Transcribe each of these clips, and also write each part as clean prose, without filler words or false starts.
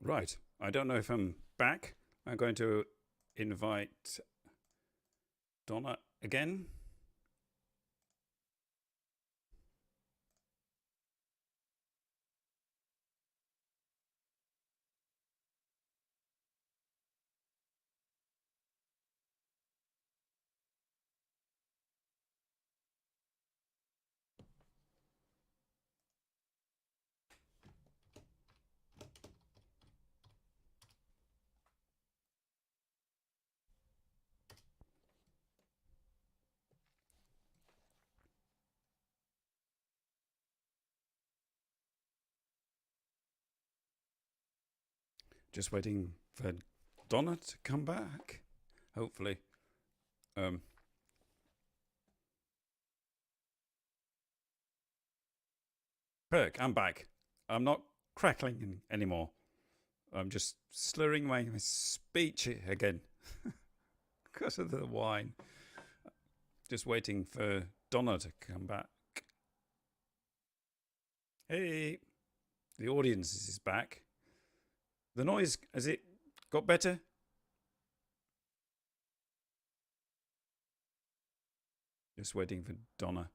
Right. I don't know if I'm back. I'm going to invite Donna again. Just waiting for Donna to come back. Hopefully. Um, Perk, I'm back. I'm not crackling anymore. I'm just slurring my speech again because of the wine. Just waiting for Donna to come back. Hey, the audience is back. The noise, has it got better? Just waiting for Donna.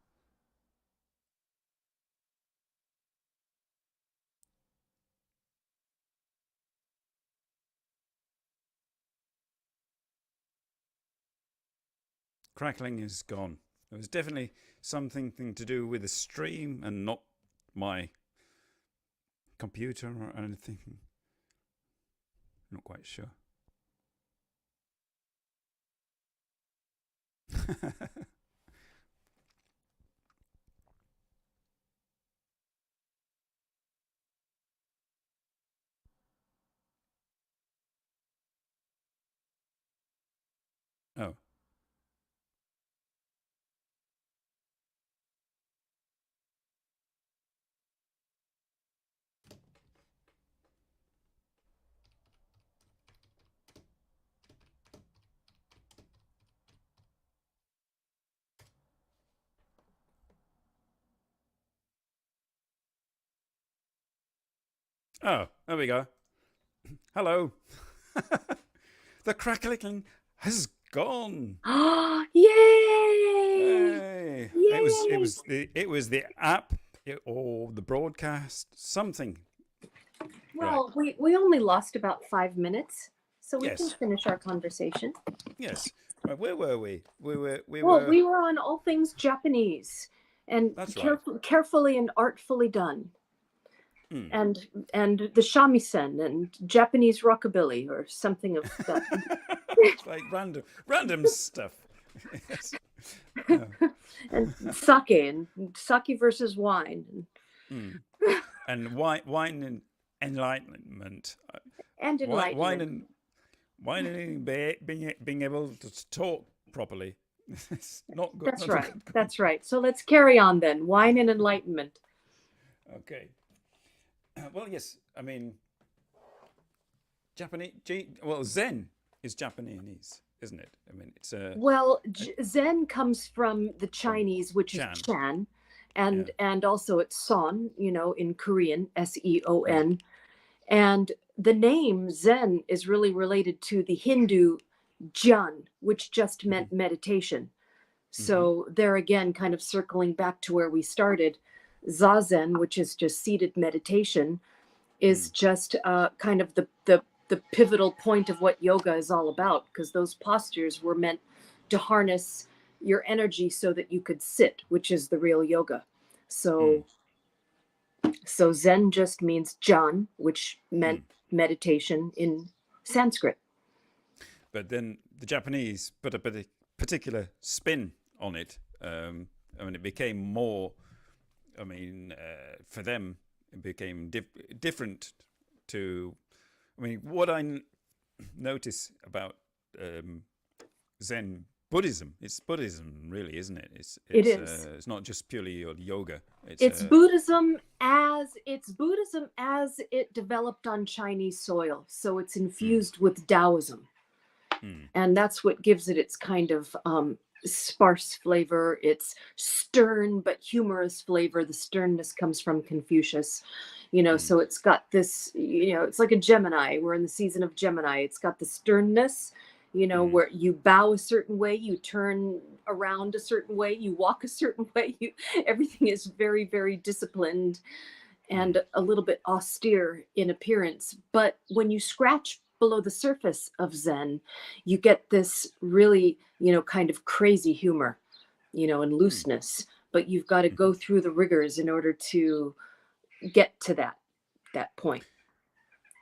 Crackling is gone. It was definitely something to do with the stream and not my computer or anything. Not quite sure. Oh. Oh, there we go. Hello. The crackling has gone. Yay! Hey. Yay! It was the app or the broadcast, something. Right. Well, we only lost about 5 minutes, so we can Yes. finish our conversation. Yes. Right, where were we? We Well, were we were on all things Japanese, and That's right. carefully and artfully done, Mm. and the shamisen and Japanese rockabilly or something of that. It's like random stuff. Yes. Oh. And sake versus wine, Mm. And wine and enlightenment. and enlightenment. Wine and being able to talk properly. It's not good. That's right. That's right. So let's carry on then. Wine and enlightenment. Okay. Well, yes. I mean, Japanese. Well, Zen is Japanese, isn't it? I mean, it's Well, Zen comes from the from Chinese, which is Chan. Chan, Yeah. and also it's Son, in Korean, Right. Seon. And the name Zen is really related to the Hindu Jhan, which just Mm-hmm. meant meditation. Mm-hmm. So there again, kind of circling back to where we started, Zazen, which is just seated meditation, is Mm. just kind of the pivotal point of what yoga is all about, because those postures were meant to harness your energy so that you could sit, which is the real yoga. Mm. So Zen just means Jhan, which meant Mm. meditation in Sanskrit. But then the Japanese put a particular spin on it. I mean, it became more. I mean, for them, it became different to. I mean, what I notice about um, Zen Buddhism, it's Buddhism, really, isn't it? It is. It's not just purely yoga. It's Buddhism as it developed on Chinese soil. So it's Mm. infused with Taoism. Mm. And that's what gives it its kind of sparse flavor. It's stern but humorous flavor. The sternness comes from Confucius. So it's got this, it's like a Gemini. We're in the season of Gemini. It's got the sternness, where you bow a certain way, you turn around a certain way, you walk a certain way. Everything is very, very disciplined and a little bit austere in appearance. But when you scratch below the surface of Zen, you get this really, kind of crazy humor, and looseness. But you've got to go through the rigors in order to get to that point.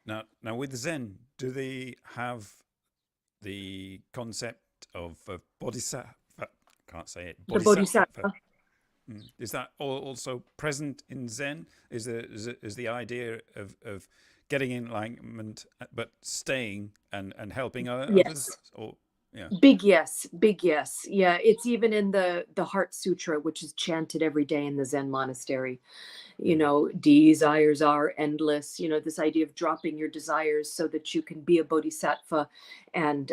Now with Zen, do they have the concept of bodhisattva? Can't say it. The bodhisattva. Is that also present in Zen? Is the idea of getting enlightenment but staying and helping others? Yes. Or yeah. Big yes. Yeah, it's even in the Heart Sutra, which is chanted every day in the Zen monastery. Desires are endless. This idea of dropping your desires so that you can be a bodhisattva and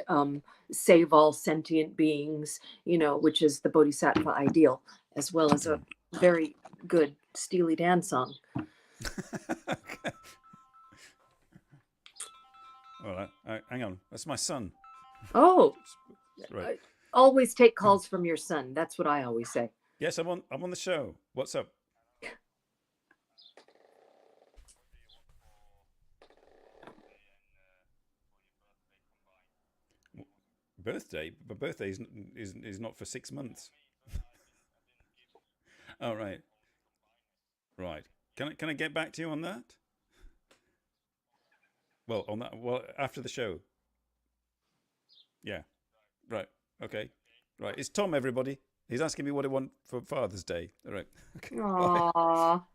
save all sentient beings, which is the bodhisattva ideal, as well as a very good Steely Dan song. Okay. All right, hang on. That's my son. Oh, right. Always take calls from your son. That's what I always say. Yes, I'm on the show. What's up? Birthday, but birthday is not for 6 months. Oh, right. Can I get back to you on that? Well, on that. Well, after the show. Yeah. Right. Okay. Right. It's Tom. Everybody. He's asking me what I want for Father's Day. All right. Okay. Aww. All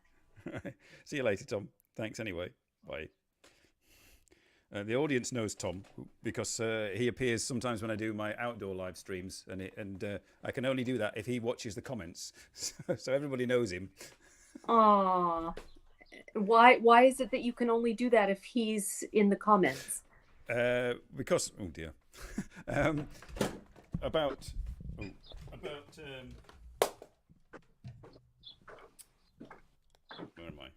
right. See you later, Tom. Thanks anyway. Bye. The audience knows Tom because he appears sometimes when I do my outdoor live streams, and I can only do that if he watches the comments, so everybody knows him. Aww. Why is it that you can only do that if he's in the comments? Because oh dear, about where am I?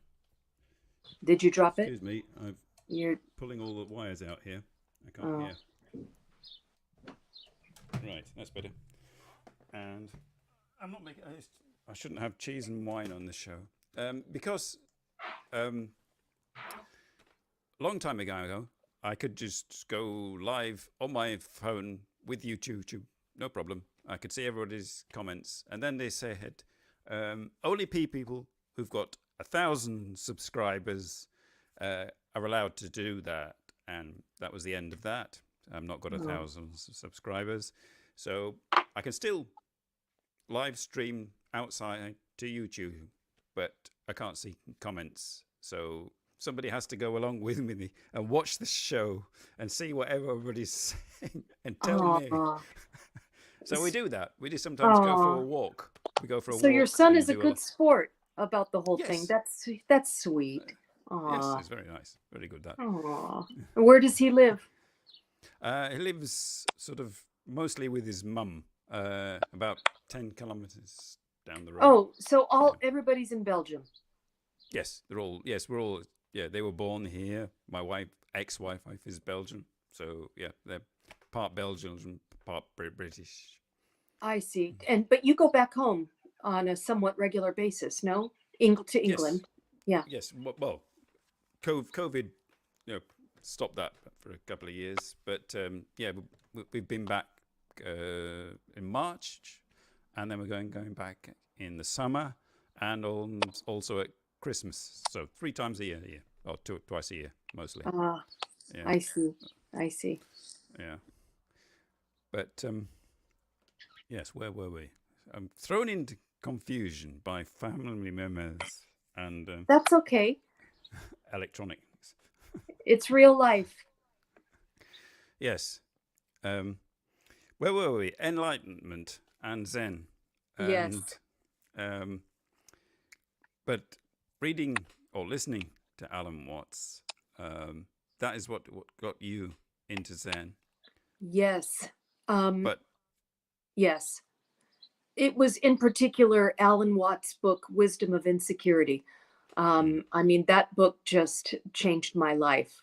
Did you drop it? Excuse me, You're pulling all the wires out here. I can't hear. Right, that's better. And I'm not making. I shouldn't have cheese and wine on this show because long time ago I could just go live on my phone with YouTube, no problem. I could see everybody's comments, and then they said only people who've got 1,000 subscribers are allowed to do that, and that was the end of that. I've not got 1,000 subscribers, so I can still live stream outside to YouTube, but I can't see comments. So somebody has to go along with me and watch the show and see what everybody's saying and tell me. So we do that. We do sometimes go for a walk. We go for a walk. So your son is a good sport about the whole thing. That's sweet. Yes, it's very nice. Very good, that. Aww. Where does he live? He lives sort of mostly with his mum, about 10 kilometers down the road. Oh, so everybody's in Belgium. Yes, we're all, they were born here. My ex-wife is Belgian. So, yeah, they're part Belgian and part British. I see. But you go back home on a somewhat regular basis, no? To England. Yes. Yeah. Yes. Well, COVID, stopped that for a couple of years. But, we've been back in March, and then we're going back in the summer and also at Christmas. So 3 times a year, or twice a year, mostly. Yeah. I see. Yeah. But, yes, where were we? I'm thrown into confusion by family members and... That's okay. Electronics. It's real life. Yes. Where were we? Enlightenment and Zen. And, yes. But reading or listening to Alan Watts, that is what got you into Zen. Yes. But yes. It was in particular Alan Watts' book, Wisdom of Insecurity. I mean, that book just changed my life,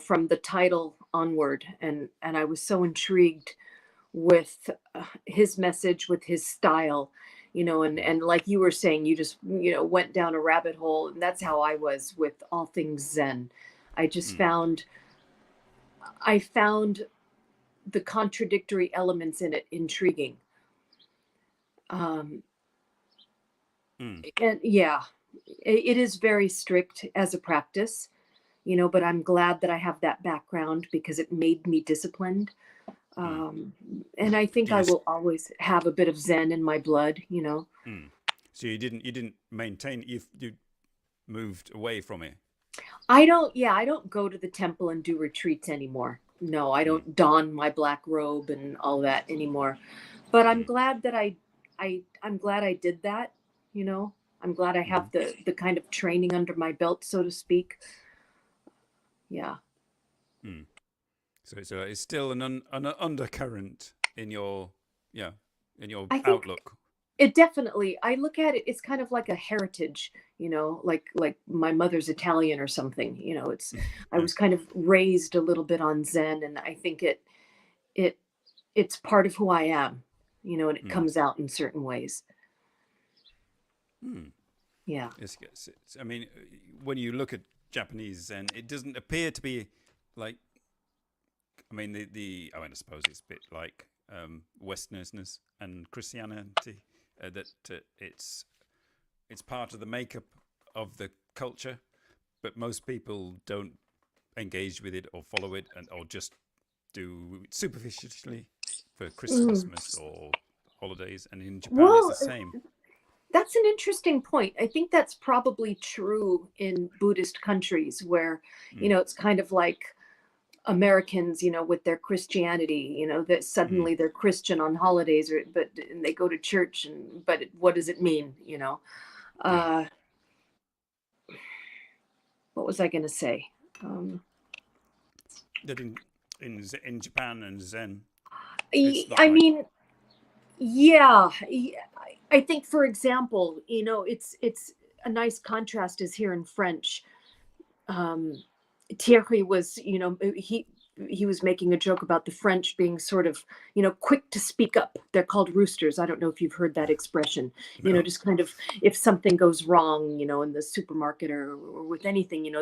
from the title onward. And I was so intrigued with his message, with his style, and like you were saying, you just, went down a rabbit hole. And that's how I was with all things Zen. I just found the contradictory elements in it intriguing. Um, and yeah, it is very strict as a practice, but I'm glad that I have that background because it made me disciplined. And I think Do I you? will always have a bit of Zen in my blood. So you didn't maintain. You moved away from it. I don't go to the temple and do retreats anymore. No, I don't don my black robe and all that anymore. But I'm glad that I'm glad I did that, you know. I'm glad I have the kind of training under my belt, so to speak. Yeah. So it's still an undercurrent in your I think outlook. it definitely, I look at it, it's kind of like a heritage, like my mother's Italian or something. I Yeah. was kind of raised a little bit on Zen, and I think it it's part of who I am, and it comes out in certain ways. Yeah. I mean, when you look at Japanese Zen, it doesn't appear to be like. I mean, I suppose it's a bit like Westernishness and Christianity. It's part of the makeup of the culture, but most people don't engage with it or follow it, or just do it superficially for Christmas or holidays. And in Japan, it's the Well, same. that's an interesting point. I think that's probably true in Buddhist countries where, it's kind of like Americans, with their Christianity, that suddenly they're Christian on holidays, and they go to church, but what does it mean? Uh, what was I going to say? That in Japan and Zen, I it's not like. mean, yeah, I think, for example, it's a nice contrast is here in French. Thierry was, he was making a joke about the French being sort of, quick to speak up. They're called roosters. I don't know if you've heard that expression. No. Just kind of, if something goes wrong, in the supermarket or with anything,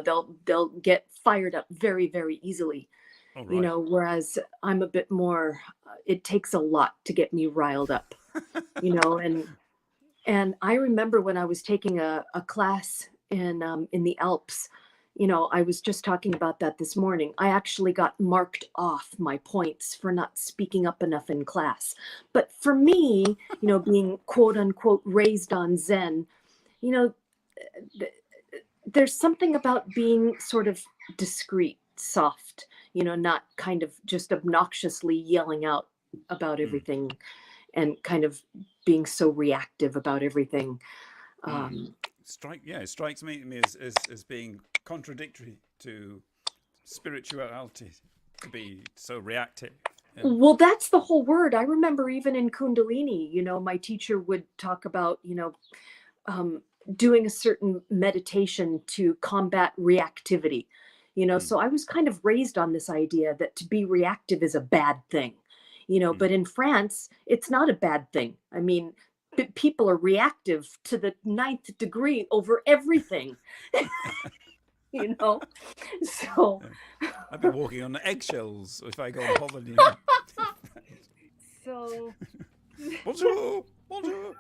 they'll get fired up very, very easily. Oh, right. Whereas I'm a bit more, it takes a lot to get me riled up, and I remember when I was taking a class in the Alps, I was just talking about that this morning. I actually got marked off my points for not speaking up enough in class. But for me, being quote unquote raised on Zen, you know, there's something about being sort of discreet, soft, not kind of just obnoxiously yelling out about everything and kind of being so reactive about everything. It strikes me as being contradictory to spirituality, to be so reactive. Yeah. Well, that's the whole word. I remember even in Kundalini, my teacher would talk about, doing a certain meditation to combat reactivity, so I was kind of raised on this idea that to be reactive is a bad thing, but in France, it's not a bad thing. I mean, people are reactive to the 9th degree over everything. So I'd be walking on eggshells if I go on holiday. So Bonjour, bonjour.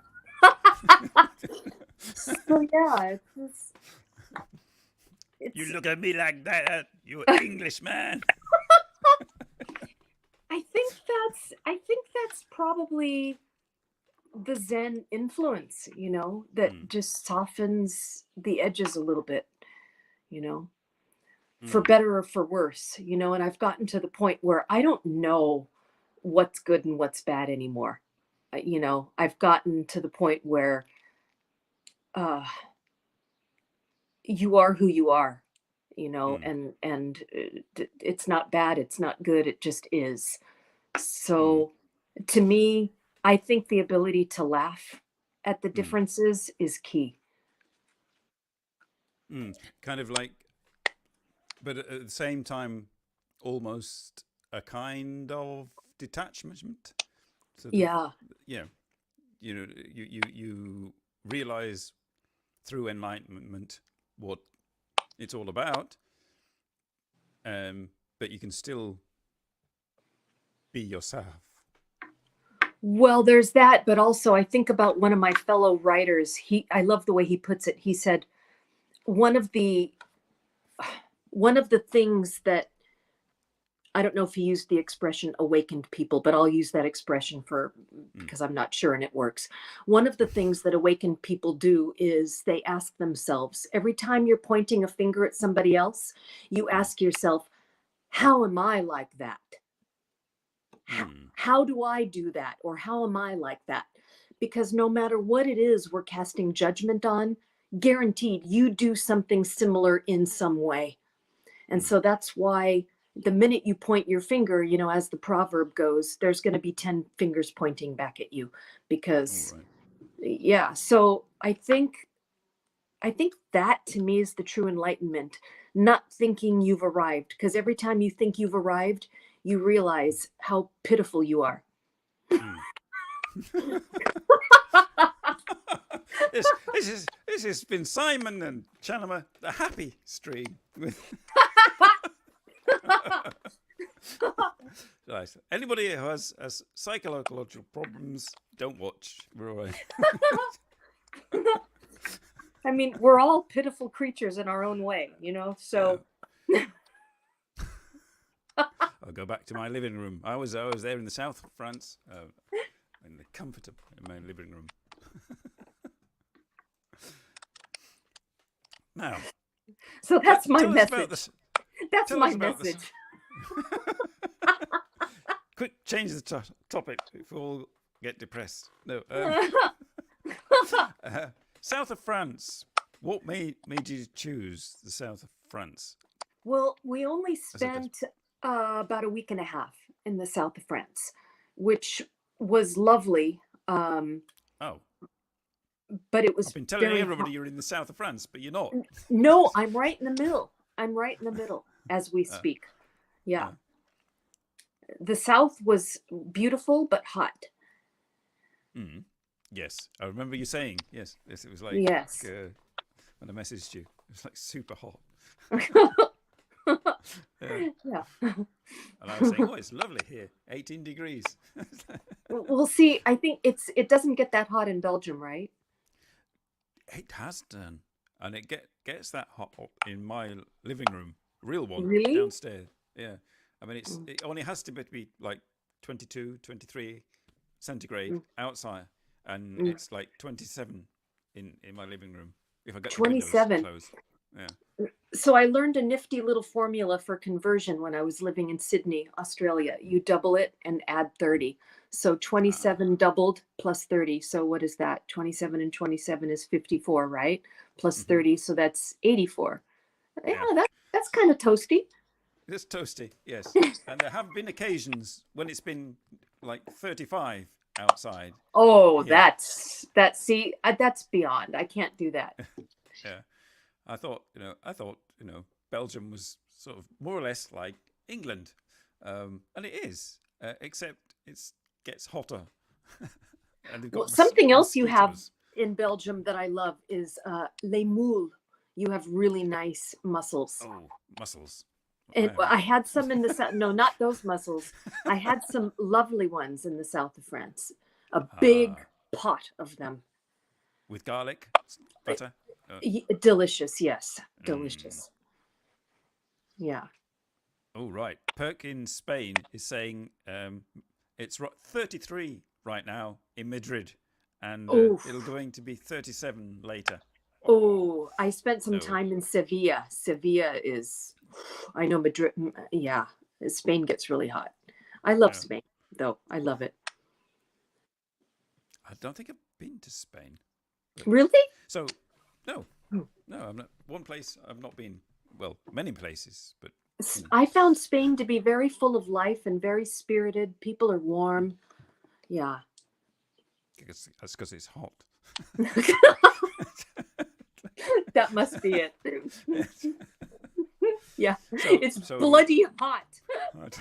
So yeah, it's You look at me like that, you Englishman. I think that's probably the Zen influence, that just softens the edges a little bit, for better or for worse, and I've gotten to the point where I don't know what's good and what's bad anymore. I've gotten to the point where you are who you are, and it's not bad, it's not good, it just is. So to me, I think the ability to laugh at the differences is key. Kind of like, but at the same time, almost a kind of detachment. So Yeah. yeah, you realize through enlightenment what it's all about, but you can still be yourself. Well, there's that, but also I think about one of my fellow writers. I love the way he puts it. He said one of the things that, I don't know if he used the expression awakened people, but I'll use that expression because I'm not sure and it works. One of the things that awakened people do is they ask themselves, every time you're pointing a finger at somebody else, you ask yourself, how am I like that? How do I do that? Or how am I like that? Because no matter what it is we're casting judgment on, guaranteed you do something similar in some way. And so that's why the minute you point your finger, as the proverb goes, there's going to be 10 fingers pointing back at you because, yeah. So I think that to me is the true enlightenment, not thinking you've arrived, because every time you think you've arrived, you realize how pitiful you are. This has been Simon and NoChaNoMa, the happy stream. Right. Anybody who has psychological problems, don't watch. We're all right. I mean, we're all pitiful creatures in our own way, so. Yeah. I'll go back to my living room. I was there in the south of France, in the comfort of my living room. Now, so that's my message. That's my message. Quick, change the topic before we all get depressed. No. South of France. What made you choose the south of France? Well, we only spent about a week and a half in the south of France, which was lovely. But it was. I've been telling everybody you're in the south of France, but you're not. No, I'm right in the middle. As we speak. Yeah. The south was beautiful but hot. Yes, I remember you saying yes. It was like when I messaged you, it was like super hot. Yeah. And I was saying, oh, it's lovely here, 18 degrees. Well, see, I think it doesn't get that hot in Belgium, right? It has done, and it gets that hot in my living room, real one, really? Downstairs. Yeah, I mean it only has to be like 22, 23 centigrade outside, and it's like 27 in my living room. If I get 27 closed. Yeah. So I learned a nifty little formula for conversion when I was living in Sydney, Australia. You double it and add 30. So 27 doubled plus 30. So what is that? 27 and 27 is 54, right? Plus 30. So that's 84. Yeah, that's kind of toasty. It's toasty, yes. And there have been occasions when it's been like 35 outside. Oh, that's beyond. I can't do that. Yeah. I thought, Belgium was sort of more or less like England. And it is, except it gets hotter. And got something else you have in Belgium that I love is les moules. You have really nice mussels. Oh, mussels. And I had some in the south. No, not those mussels. I had some lovely ones in the south of France. A big pot of them. With garlic, butter. Delicious, yes. Delicious. Yeah. Oh, right. Perk in Spain is saying it's 33 right now in Madrid, and it'll going to be 37 later. Oh, I spent some time in Sevilla. Sevilla is, I know Madrid, yeah. Spain gets really hot. I love Spain, though. I love it. I don't think I've been to Spain. Really? So, no, I'm not. One place I've not been. Well, many places, but I found Spain to be very full of life and very spirited. People are warm. Yeah. That's because it's hot. That must be it. Yeah, So, it's so bloody hot. right.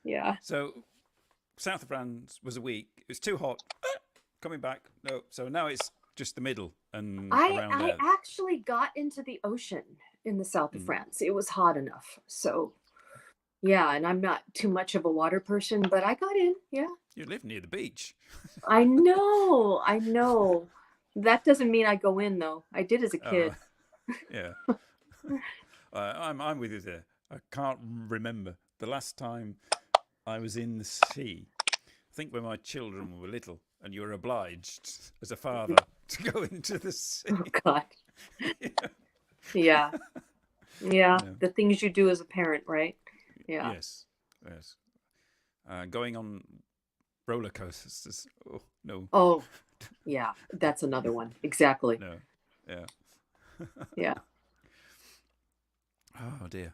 Yeah. So south of France was a week. It was too hot. Coming back, no. So now it's just the middle and around I there. actually got into the ocean in the south of Mm. France. It was hot enough. So, yeah, and I'm not too much of a water person, but I got in. Yeah. You live near the beach. I know. I know. That doesn't mean I go in though. I did as a Oh, kid. right. Yeah. I'm with you there. I can't remember the last time I was in the sea. I think when my children were little, and you were obliged as a father to go into the sea. Oh God. Yeah. Yeah. Yeah. Yeah. The things you do as a parent, right? Yeah. Yes. Yes. Going on roller coasters. Oh no. Oh, yeah. That's another one. Exactly. No. Yeah. Yeah. Oh dear.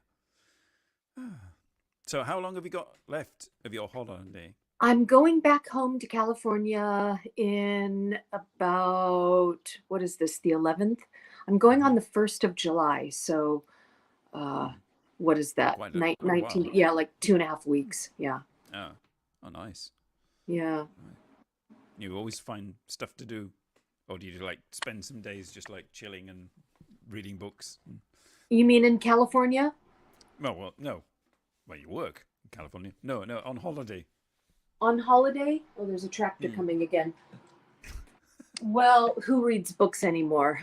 So how long have you got left of your holiday? I'm going back home to California in about, what is this, the 11th? I'm going on the 1st of July. So, what is that? Quite a 19, while. yeah, like 2.5 weeks. Yeah. Oh, oh, nice. Yeah. You always find stuff to do, or do you like spend some days just like chilling and reading books? You mean in California? Well, no. Well, you work in California. No, on holiday. On holiday? Oh, there's a tractor coming again. Well, who reads books anymore?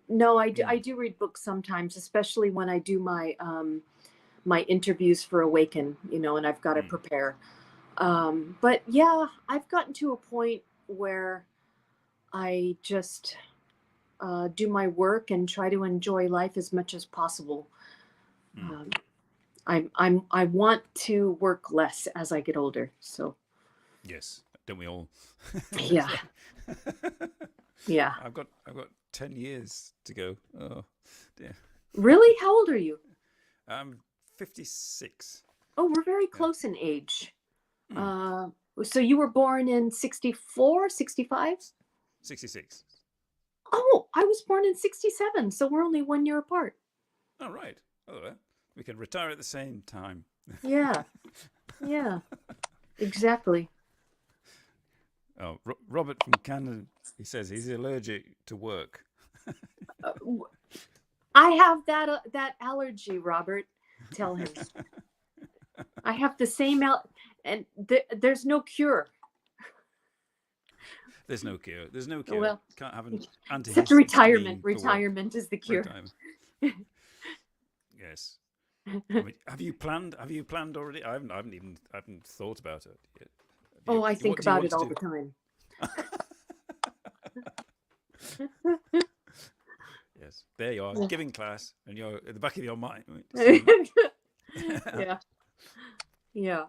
No, I do read books sometimes, especially when I do my my interviews for Awaken, and I've got to prepare. But yeah, I've gotten to a point where I just do my work and try to enjoy life as much as possible. I want to work less as I get older. So Yes, don't we all? yeah, yeah. I've got 10 years to go. Oh dear. Really? How old are you? I'm 56. Oh, we're very close in age. So you were born in 64, 65? 66. Oh, I was born in 67. So we're only 1 year apart. Oh, right. Oh, well, we can retire at the same time. Yeah. Yeah. Exactly. Oh, Robert from Canada, he says he's allergic to work. I have that allergy, Robert. Tell him. I have the same and there's no cure. There's no cure. There's no cure. Well, Can't have an antihistamine. except retirement. Retirement is the cure. Yes. I mean, have you planned already? I haven't thought about it yet. I think about it all the time. Yes, there you are, giving class, and you're at the back of your mind. Yeah, yeah.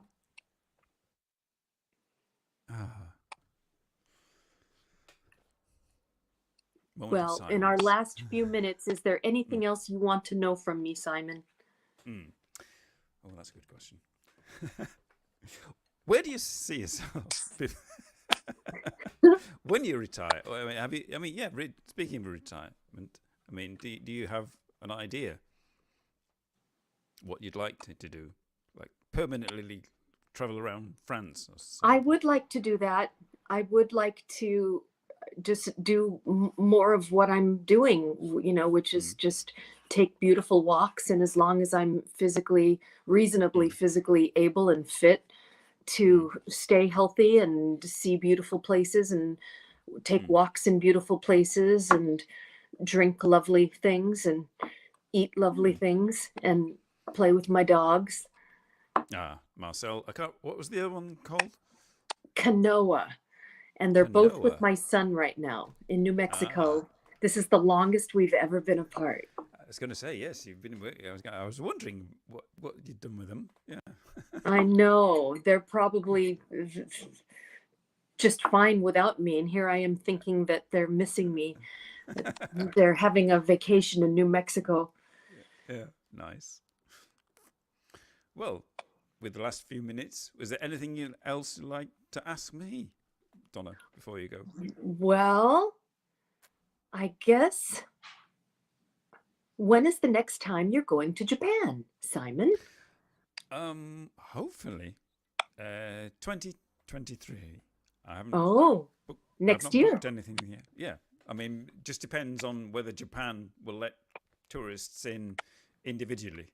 Well, in our last few minutes, is there anything else you want to know from me, Simon? Oh, that's a good question. Where do you see yourself when you retire? Speaking of retirement, do you have an idea what you'd like to do? Like permanently travel around France? Or something? I would like to do that. I would like to just do more of what I'm doing, which is just take beautiful walks. And as long as I'm reasonably physically able and fit to stay healthy and see beautiful places and take walks in beautiful places and drink lovely things and eat lovely things and play with my dogs. Marcel, what was the other one called? Canoa. And they're both with my son right now in New Mexico. This is the longest we've ever been apart. I was going to say, yes, you've been. I was wondering what you'd done with them. Yeah. I know. They're probably just fine without me. And here I am thinking that they're missing me. They're having a vacation in New Mexico. Yeah, nice. Well, with the last few minutes, was there anything else you'd like to ask me, Donna, before you go? Well, I guess, when is the next time you're going to Japan, Simon? Hopefully, 2023. I haven't Oh, I've next not year. booked anything yet. Yeah, I mean, just depends on whether Japan will let tourists in individually.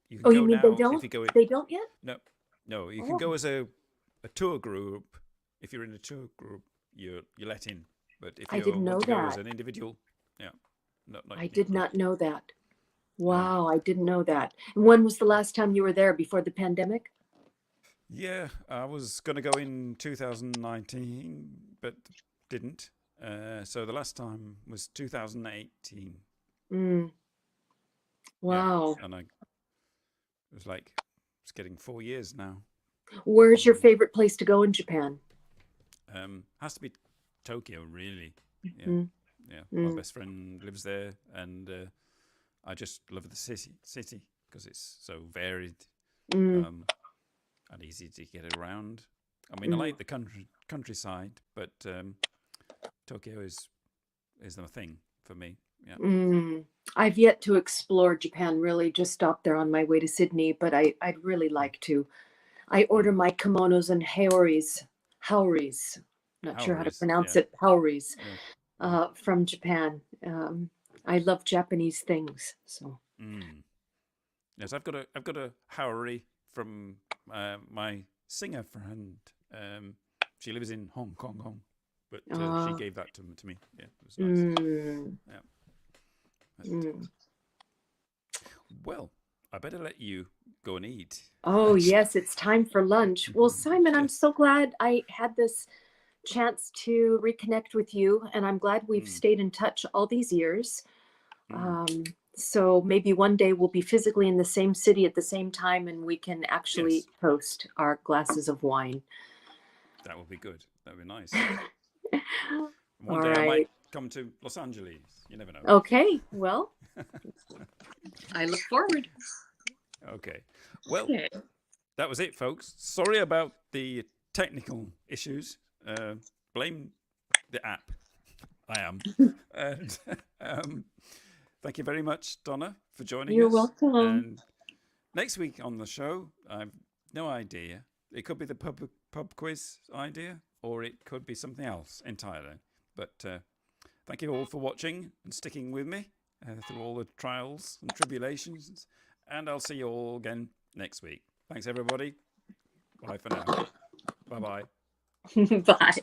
You can Oh, you go mean they now if don't? you go. They don't yet? No, no, you can Oh, go as a tour group. If you're in a tour group, you're let in. But if I you didn't know want to go as that. an individual, yeah, not I did yet. not know that. Yeah, Wow, I didn't know that. And when was the last time you were there before the pandemic? yeah. I was gonna go in 2019, but didn't. So the last time was 2018. Mm, Yeah, wow. and it was like it's getting 4 years now. Where's your Mm. favorite place to go in Japan? Has to be Tokyo, really. Yeah, Mm, yeah. My mm, best friend lives there, and I just love the city because it's so varied mm, um, and easy to get around. I mean, I mm, like the countryside, but Tokyo is the thing for me. Yeah. mm. I've yet to explore Japan, really. Just stopped there on my way to Sydney, but I'd really Mm, like to. I order mm. my kimonos and haoris, not sure how to Howries, pronounce yeah, it, haoris, yeah, yeah. from Japan. I love Japanese things, so. Mm. Yes, I've got a Howry from my singer friend. Um, she lives in Hong Kong, but she Uh, gave that to me. Yeah, it was nice. mm, Yeah. But, mm. well, I better let you go and eat. Oh, yes, it's time for lunch. Well, Simon, I'm Yes. so glad I had this chance to reconnect with you, and I'm glad we've Mm, stayed in touch all these years. mm. Um, so maybe one day we'll be physically in the same city at the same time and we can actually Yes, toast our glasses of wine. that would be good. That would be nice. One All day I might right. come to Los Angeles. You never know. Okay. Well, I look forward. Okay. Well, Okay. that was it, folks. Sorry about the technical issues. Blame the app. I am. And thank you very much, Donna, for joining You're us. welcome. And next week on the show, I've no idea. It could be the pub quiz idea, or it could be something else entirely. But thank you all for watching and sticking with me through all the trials and tribulations. And I'll see you all again next week. Thanks, everybody. Bye for now. Bye bye. Bye.